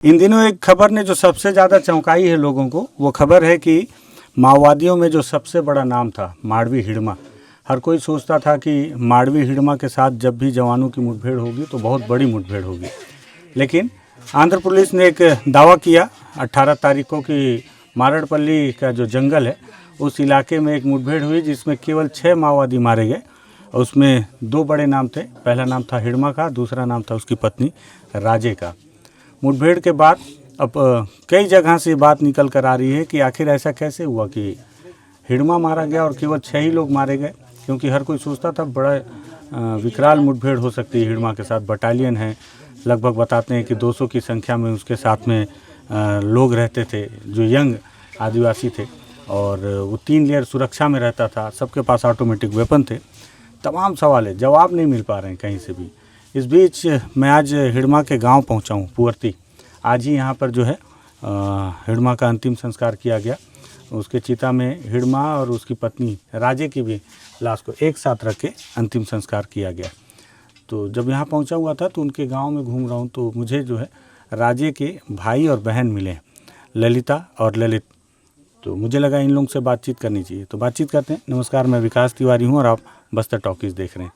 इन दिनों एक खबर ने जो सबसे ज़्यादा चौंकाई है लोगों को, वो खबर है कि माओवादियों में जो सबसे बड़ा नाम था माड़वी हिड़मा। हर कोई सोचता था कि माड़वी हिड़मा के साथ जब भी जवानों की मुठभेड़ होगी तो बहुत बड़ी मुठभेड़ होगी, लेकिन आंध्र पुलिस ने एक दावा किया 18 तारीख को कि मारड़पल्ली का जो जंगल है उस इलाके में एक मुठभेड़ हुई जिसमें केवल 6 माओवादी मारे गए। और उसमें 2 बड़े नाम थे, पहला नाम था हिड़मा का, दूसरा नाम था उसकी पत्नी राजे का। मुठभेड़ के बाद अब कई जगह से बात निकल कर आ रही है कि आखिर ऐसा कैसे हुआ कि हिड़मा मारा गया और केवल 6 ही लोग मारे गए, क्योंकि हर कोई सोचता था बड़ा विकराल मुठभेड़ हो सकती है हिड़मा के साथ। बटालियन है, लगभग बताते हैं कि 200 की संख्या में उसके साथ में लोग रहते थे जो यंग आदिवासी थे, और वो 3 लेयर सुरक्षा में रहता था, सबके पास ऑटोमेटिक वेपन थे। तमाम सवाल है, जवाब नहीं मिल पा रहे हैं कहीं से भी। इस बीच मैं आज हिड़मा के गांव पहुंचा हूं, पुअर्ती। आज ही यहां पर जो है हिड़मा का अंतिम संस्कार किया गया। उसके चिता में हिड़मा और उसकी पत्नी राजे की भी लाश को एक साथ रख के अंतिम संस्कार किया गया। तो जब यहाँ पहुंचा हुआ था तो उनके गांव में घूम रहा हूँ, तो मुझे जो है राजे के भाई और बहन मिले, ललिता और ललित। तो मुझे लगा इन लोगों से बातचीत करनी चाहिए, तो बातचीत करते हैं। नमस्कार, मैं विकास तिवारी हूँ और आप बस्तर टॉकीज देख रहे हैं।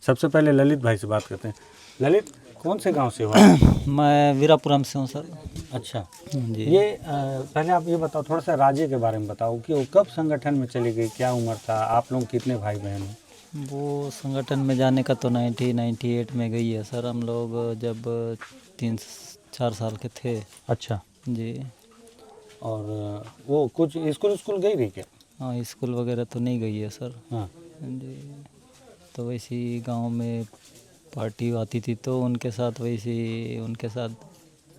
सबसे पहले ललित भाई से बात करते हैं। ललित, कौन से गांव से हो? मैं वीरापुरम से हूँ सर। अच्छा जी। ये पहले आप ये बताओ, थोड़ा सा राजे के बारे में बताओ कि वो कब संगठन में चली गई, क्या उम्र था, आप लोग कितने भाई बहन हैं? वो संगठन में जाने का तो 1998 में गई है सर। हम लोग जब 3-4 साल के थे। अच्छा जी। और वो कुछ स्कूल गई रही क्या? हाँ, स्कूल वगैरह तो नहीं गई है सर। हाँ जी। तो वैसे ही गाँव में पार्टी आती थी तो उनके साथ उनके साथ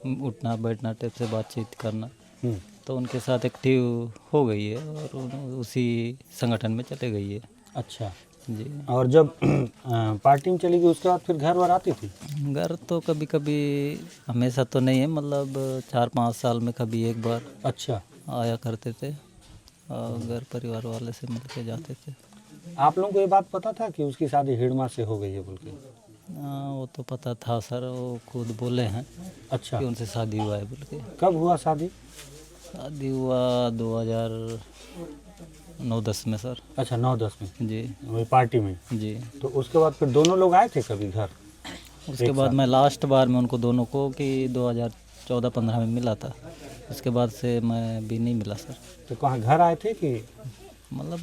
उठना बैठना, टाइप से बातचीत करना, तो उनके साथ एक्टिव हो गई है और उसी संगठन में चले गई है। अच्छा जी। और जब पार्टी में चली गई उसके बाद फिर घर वर आती थी? घर तो कभी कभी, हमेशा तो नहीं है, मतलब 4-5 साल में कभी एक बार अच्छा, आया करते थे और घर परिवार वाले से मिल के जाते थे। आप लोगों को ये बात पता था कि उसकी शादी हिड़मा से हो गई है बोल के? वो तो पता था सर, वो खुद बोले हैं अच्छा, कि उनसे शादी हुआ है बोल के। कब हुआ शादी? शादी हुआ 2009-10 में सर। अच्छा, 9-10 में? जी। वही पार्टी में? जी। तो उसके बाद फिर दोनों लोग आए थे कभी घर? उसके बाद मैं लास्ट बार में उनको दोनों को कि 2014-15 में मिला था। उसके बाद से मैं भी नहीं मिला सर। तो कहाँ घर आए थे कि मतलब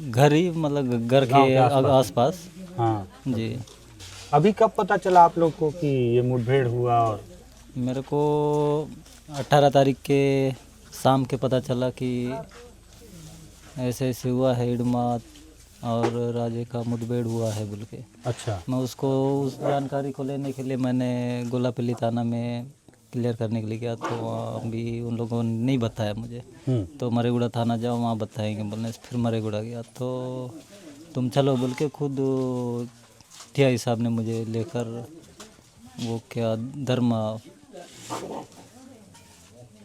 घर ही, मतलब घर गाँव के के आसपास? आसपास। हाँ। जी। अभी कब पता चला आप लोग को कि ये मुठभेड़ हुआ? और मेरे को 18 तारीख के शाम के पता चला कि ऐसे ऐसे हुआ है, हिड़मा और राजे का मुठभेड़ हुआ है बोल के। अच्छा, मैं उसको, उस जानकारी को लेने के लिए मैंने गोलापल्ली थाना में क्लियर करने के लिए गया, तो वहाँ भी उन लोगों ने नहीं बताया मुझे। तो मरेगुड़ा थाना जाओ, वहाँ बताएंगे बोलने से फिर मरेगुड़ा गया, तो तुम चलो बोल के खुद टीआई साहब ने मुझे लेकर वो क्या धर्मा,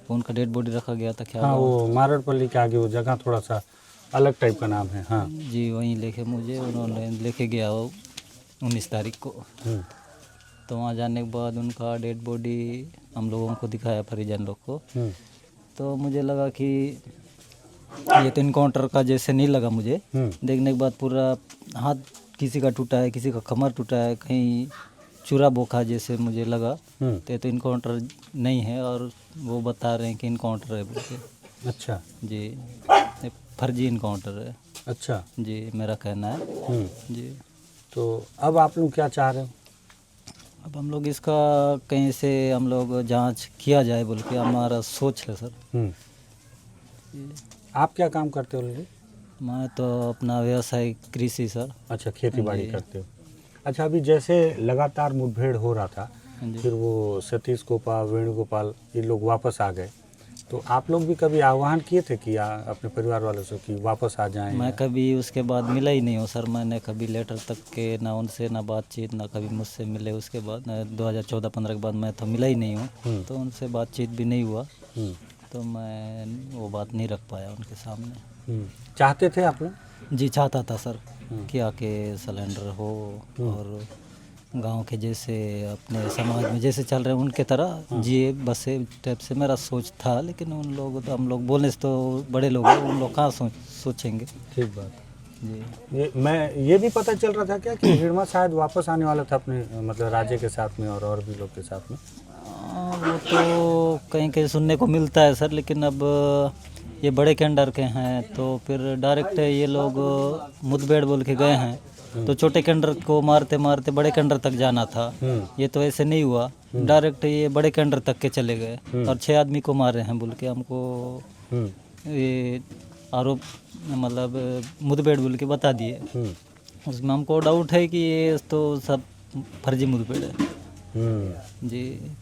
उनका डेड बॉडी रखा गया था क्या? हाँ, वो मारड़पल्ली के आगे वो जगह थोड़ा सा अलग टाइप का नाम है। हाँ जी, वहीं लेके मुझे उन्होंने लेके गया वो 19 तारीख को। तो वहाँ जाने के बाद उनका डेड बॉडी हम लोगों को दिखाया, परिजन लोग को। तो मुझे लगा कि ये तो इनकाउंटर का जैसे नहीं लगा मुझे। देखने के बाद पूरा हाथ किसी का टूटा है, किसी का कमर टूटा है, कहीं चूरा बोखा जैसे मुझे लगा। तो इनकाउंटर नहीं है, और वो बता रहे हैं कि इनकाउंटर है बोल के। अच्छा जी, ये फर्जी इनकाउंटर है। अच्छा जी, मेरा कहना है। जी। तो अब आप लोग क्या चाह रहे हो? अब हम लोग इसका कहीं से हम लोग जांच किया जाए बोल के हमारा सोच है सर। आप क्या काम करते हो ललित? मैं तो अपना व्यवसाय कृषि सर। अच्छा, खेती बाड़ी करते हो। अच्छा, अभी जैसे लगातार मुठभेड़ हो रहा था, फिर वो सतीश गोपाल, वेणुगोपाल ये लोग वापस आ गए, तो आप लोग भी कभी आह्वान किए थे कि अपने परिवार वालों से कि वापस आ जाएं? मैं कभी उसके बाद मिला ही नहीं हूँ सर। मैंने कभी लेटर तक के ना उनसे ना बातचीत, ना कभी मुझसे मिले। उसके बाद 2014-15 के बाद मैं तो मिला ही नहीं हूँ, तो उनसे बातचीत भी नहीं हुआ, तो मैं वो बात नहीं रख पाया उनके सामने। चाहते थे आप लोग? जी चाहता था सर कि आके सिलेंडर हो और गांव के जैसे अपने समाज में जैसे चल रहे हैं उनके तरह जिए बसे टाइप से मेरा सोच था, लेकिन उन लोग तो हम लोग बोलने से तो बड़े लोग हैं, उन लोग कहाँ सोचेंगे। ठीक बात। जी ये भी पता चल रहा था क्या कि हिड़मा शायद वापस आने वाला था अपने मतलब राजे के साथ में और भी लोग के साथ में? वो तो कहीं कहीं सुनने को मिलता है सर, लेकिन अब ये बड़े के अंडर के हैं तो फिर डायरेक्ट ये लोग मुठभेड़ बोल के गए हैं, तो छोटे कैंडर को मारते मारते बड़े कैंडर तक जाना था। ये तो ऐसे नहीं हुआ, डायरेक्ट ये बड़े कैंडर तक के चले गए और 6 आदमी को मारे हैं बोल के हमको ये आरोप मतलब मुठभेड़ बोल के बता दिए। उसमें हमको डाउट है कि ये तो सब फर्जी मुठभेड़ है। जी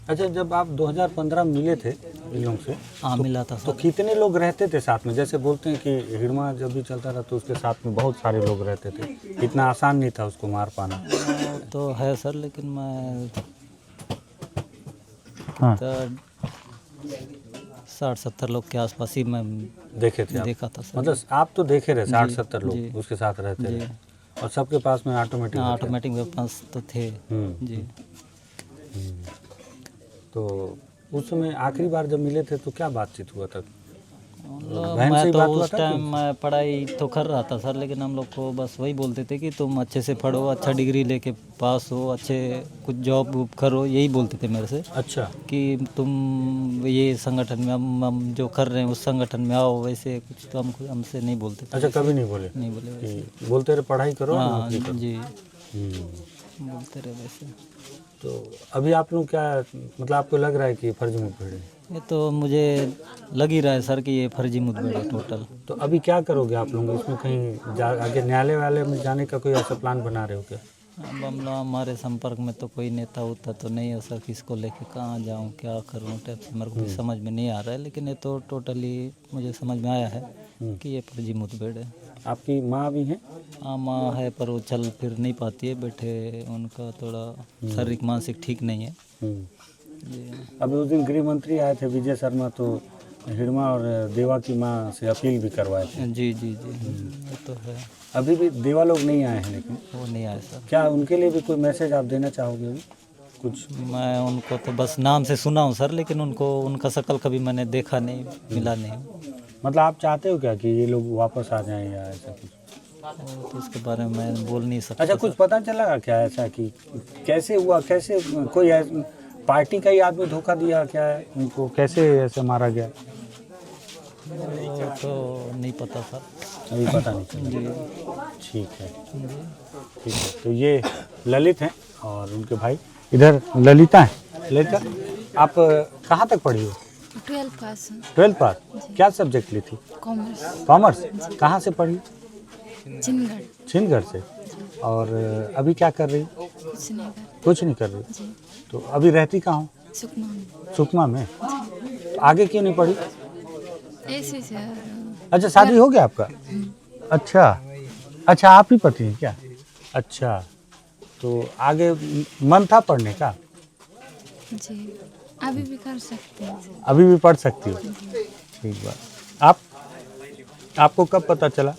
अच्छा, जब आप 2015 मिले थे इन लोगों से, हाँ मिला था तो सर। कितने लोग रहते थे साथ में? जैसे बोलते हैं कि हिड़मा जब भी चलता था तो उसके साथ में बहुत सारे लोग रहते थे, इतना आसान नहीं था उसको मार पाना। तो है सर, लेकिन मैं हाँ 60-70 लोग के आसपास ही मैं देखे थे आप? देखा था सर। मतलब आप तो देखे रहे 60-70 जी। लोग उसके साथ रहते जी थे और सबके पास में ऑटोमेटिक हाँ, हथियार? ऑटोमेटिक वेपन्स तो थे। जी तो उस समय आखिरी बार जब मिले थे तो क्या बातचीत हुआ था? बहन से मैं ही तो बात हुआ उस था टाइम कि? मैं पढ़ाई तो कर रहा था सर, लेकिन हम लोग को बस वही बोलते थे कि तुम अच्छे से पढ़ो, अच्छा डिग्री लेके पास हो, अच्छे कुछ जॉब वूब करो, यही बोलते थे मेरे से अच्छा कि तुम ये संगठन में हम जो कर रहे हैं उस संगठन में आओ, वैसे कुछ तो हमसे नहीं बोलते थे। अच्छा, कभी नहीं बोले नहीं बोले वैसे। कि बोलते रहे पढ़ाई करो और हाँ नौकरी करो? जी हम्म। बोलते रहे वैसे। तो अभी आप लोग क्या मतलब आपको लग रहा है कि ये फर्जी मुठभेड़ है? ये तो मुझे लग ही रहा है सर कि ये फर्जी मुठभेड़ है टोटल। तो अभी क्या करोगे आप लोग? इसमें कहीं आगे न्यायालय वाले में जाने का कोई ऐसा प्लान बना रहे हो क्या? अब हम लोग हमारे संपर्क में तो कोई नेता उता तो नहीं है सर, किसको लेके कहाँ जाऊँ क्या करूँ टाइप से मेरे को भी समझ में नहीं आ रहा है, लेकिन ये तो टोटली मुझे समझ में आया है कि ये फर्जी मुठभेड़ है। आपकी माँ भी हैं? हाँ माँ है, पर वो चल फिर नहीं पाती है, बैठे उनका थोड़ा शारीरिक मानसिक ठीक नहीं है। जी अभी उस दिन गृह मंत्री आए थे विजय शर्मा, तो हिड़मा और देवा की माँ से अपील भी करवाए थे। जी जी जी ये तो है। अभी भी देवा लोग नहीं आए हैं, लेकिन वो नहीं आए सर। क्या उनके लिए भी कोई मैसेज आप देना चाहोगे अभी कुछ? मैं उनको तो बस नाम से सुना हूँ सर, लेकिन उनको उनका शक्ल कभी मैंने देखा नहीं, मिला नहीं। मतलब आप चाहते हो क्या कि ये लोग वापस आ जाएं या ऐसा कुछ? तो उसके बारे में मैं बोल नहीं सकता। अच्छा, कुछ पता चला क्या ऐसा कि कैसे हुआ, कैसे कोई पार्टी का ही आदमी धोखा दिया क्या है उनको, कैसे ऐसे मारा गया? वो तो नहीं पता सर। अभी पता नहीं चला। जी ठीक है, ठीक है। तो ये ललित हैं और उनके भाई इधर ललिता हैं। ललिता, आप कहाँ तक पढ़ी हो? 12 पास हूँ। 12 पास। क्या सब्जेक्ट ली थी? कॉमर्स। कॉमर्स। कहाँ से पढ़ी? चिनगढ़। छिंदगढ़ से। और अभी क्या कर रही? कुछ नहीं कर। कुछ नहीं कर रही। जी तो अभी रहती कहाँ हो? सुकमा में। सुकमा में। तो आगे क्यों नहीं पढ़ी? ऐसे से अच्छा, शादी हो गया आपका? अच्छा अच्छा, आप ही पति हैं क्या? अच्छा, तो आगे मन था पढ़ने का? जी अभी भी कर सकते हैं। अभी भी पढ़ सकती हो? ठीक बात। आपको कब पता चला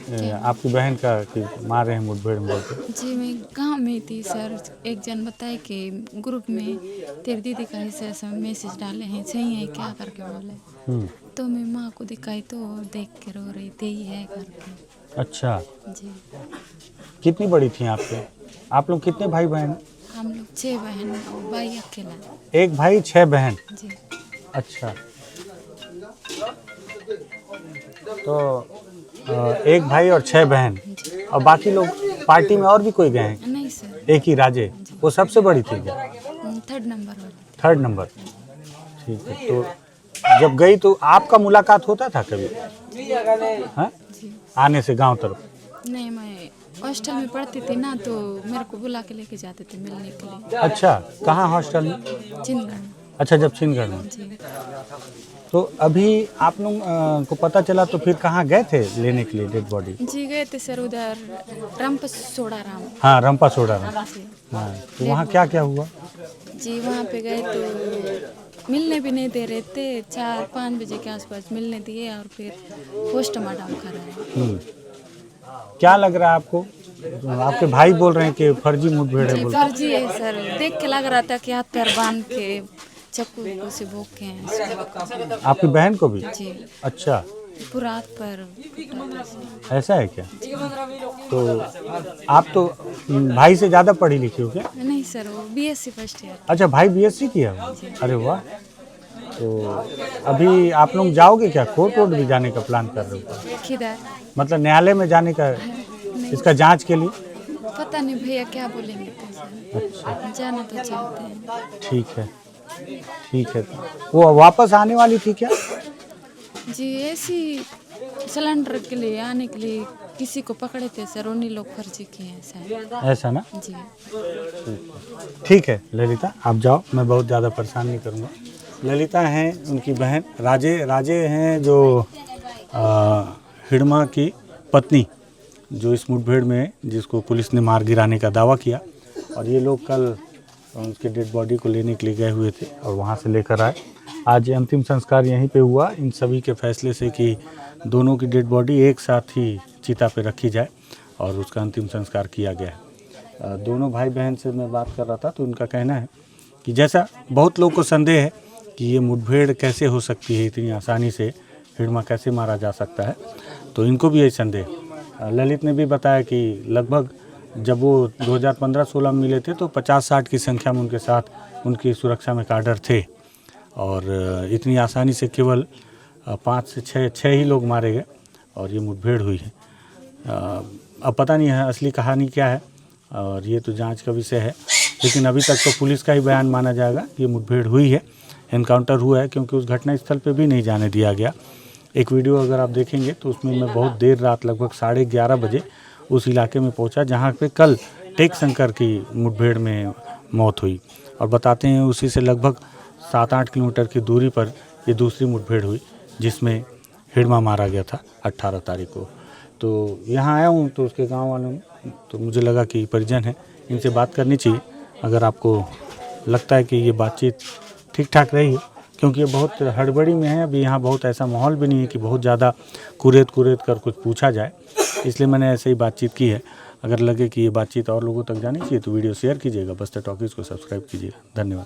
आपकी बहन का कि मारे हैं मुठभेड़ में बोलते? जी मैं गांव में थी सर, एक जन बताए कि ग्रुप में तेरी दीदी का ऐसा मैसेज डाले हैं, सही है क्या करके बोले। तो मैं माँ को दिखाई तो देख के रो रही थी, यही है करके। अच्छा, जी कितनी बड़ी थी आपके? आप लोग कितने भाई बहन हैं? हम लोग 6 बहन और भाई अकेला। एक भाई 6 बहन। जी अच्छा, तो एक भाई और 6 बहन, और बाकी लोग पार्टी में और भी कोई गए हैं? नहीं सर, एक ही राजे, वो सबसे बड़ी थी क्या? 3rd नंबर वाली। 3rd number. ठीक है। तो जब गई तो आपका मुलाकात होता था कभी? हाँ? जी आने से गांव तरफ? नहीं, मैं हॉस्टल में पढ़ती थी ना, तो मेरे को बुला के लेके जाते थे मिलने के लिए। अच्छा, कहाँ हॉस्टल में? चिनगढ़ में। अच्छा, जब छिंदगढ़ में। जी तो अभी आप लोग को पता चला तो फिर कहाँ गए थे लेने के लिए डेड बॉडी? जी गए थे सर उधर रामपस सोड़ा राम। हाँ, रंपा सोडा में। जी हाँ, तो वहाँ क्या क्या हुआ? जी वहाँ पे गए तो मिलने भी नहीं दे रहे थे, 4-5 बजे के आसपास मिलने दिए और फिर पोस्टमार्टम कराया। क्या लग रहा है आपको? आपके भाई बोल रहे हैं कि फर्जी मुठभेड़ है जी बोल। फर्जी है सर, देख के लग रहा था कि हाथ पैर बांध के चाकू से भोग के हैं सर। आपकी बहन को भी? जी अच्छा, पूरा हाथ पैर कुटा था सर। ऐसा है क्या? तो आप तो भाई से ज़्यादा पढ़ी लिखी हो क्या? नहीं सर, वो BSc फर्स्ट ईयर। अच्छा, भाई बीएससी किया है? अरे वाह। तो अभी आप लोग जाओगे क्या? कोर्ट वोर्ट भी जाने का प्लान कर रहे हो? किधर? मतलब न्यायालय में जाने का, इसका जांच के लिए? पता नहीं भैया क्या बोलेंगे तो सर। अच्छा, जाना तो चाहते हैं। ठीक है, ठीक है। वो वापस आने वाली थी क्या? जी ऐसी सिलेंडर के लिए आने के लिए किसी को पकड़े थे सर, उन्हीं लोग फर्जी किए हैं सर। ऐसा ना? जी ठीक है ललिता, आप जाओ, मैं बहुत ज़्यादा परेशान नहीं करूँगा। ललिता हैं उनकी बहन, राजे हैं जो हिड़मा की पत्नी, जो इस मुठभेड़ में जिसको पुलिस ने मार गिराने का दावा किया। और ये लोग कल उसके डेड बॉडी को लेने के लिए गए हुए थे और वहाँ से लेकर आए। आज अंतिम संस्कार यहीं पे हुआ, इन सभी के फैसले से कि दोनों की डेड बॉडी एक साथ ही चिता पे रखी जाए और उसका अंतिम संस्कार किया गया है। दोनों भाई बहन से मैं बात कर रहा था तो उनका कहना है कि जैसा बहुत लोग को संदेह है कि ये मुठभेड़ कैसे हो सकती है, इतनी आसानी से हिड़मा कैसे मारा जा सकता है, तो इनको भी यही संदेह। ललित ने भी बताया कि लगभग जब वो 2015-16 में मिले थे तो 50-60 की संख्या में उनके साथ उनकी सुरक्षा में काडर थे और इतनी आसानी से केवल 5 से 6 ही लोग मारे गए और ये मुठभेड़ हुई है। अब पता नहीं है असली कहानी क्या है और ये तो जांच का विषय है, लेकिन अभी तक तो पुलिस का ही बयान माना जाएगा कि ये मुठभेड़ हुई है, एनकाउंटर हुआ है, क्योंकि उस घटनास्थल पे भी नहीं जाने दिया गया। एक वीडियो अगर आप देखेंगे तो उसमें मैं बहुत देर रात लगभग 11:30 बजे उस इलाके में पहुंचा जहां पे कल टेक शंकर की मुठभेड़ में मौत हुई और बताते हैं उसी से लगभग 7-8 किलोमीटर की दूरी पर ये दूसरी मुठभेड़ हुई जिसमें हिड़मा मारा गया था 18 तारीख को। तो यहाँ आया हूँ तो उसके गाँव वालों ने तो मुझे लगा कि परिजन है, इनसे बात करनी चाहिए। अगर आपको लगता है कि ये बातचीत ठीक ठाक रही है, क्योंकि ये बहुत हड़बड़ी में है, अभी यहाँ बहुत ऐसा माहौल भी नहीं है कि बहुत ज़्यादा कुरेद कर कुछ पूछा जाए, इसलिए मैंने ऐसे ही बातचीत की है। अगर लगे कि ये बातचीत और लोगों तक जानी चाहिए तो वीडियो शेयर कीजिएगा, बस्तर टॉकीज़ को सब्सक्राइब कीजिएगा। धन्यवाद।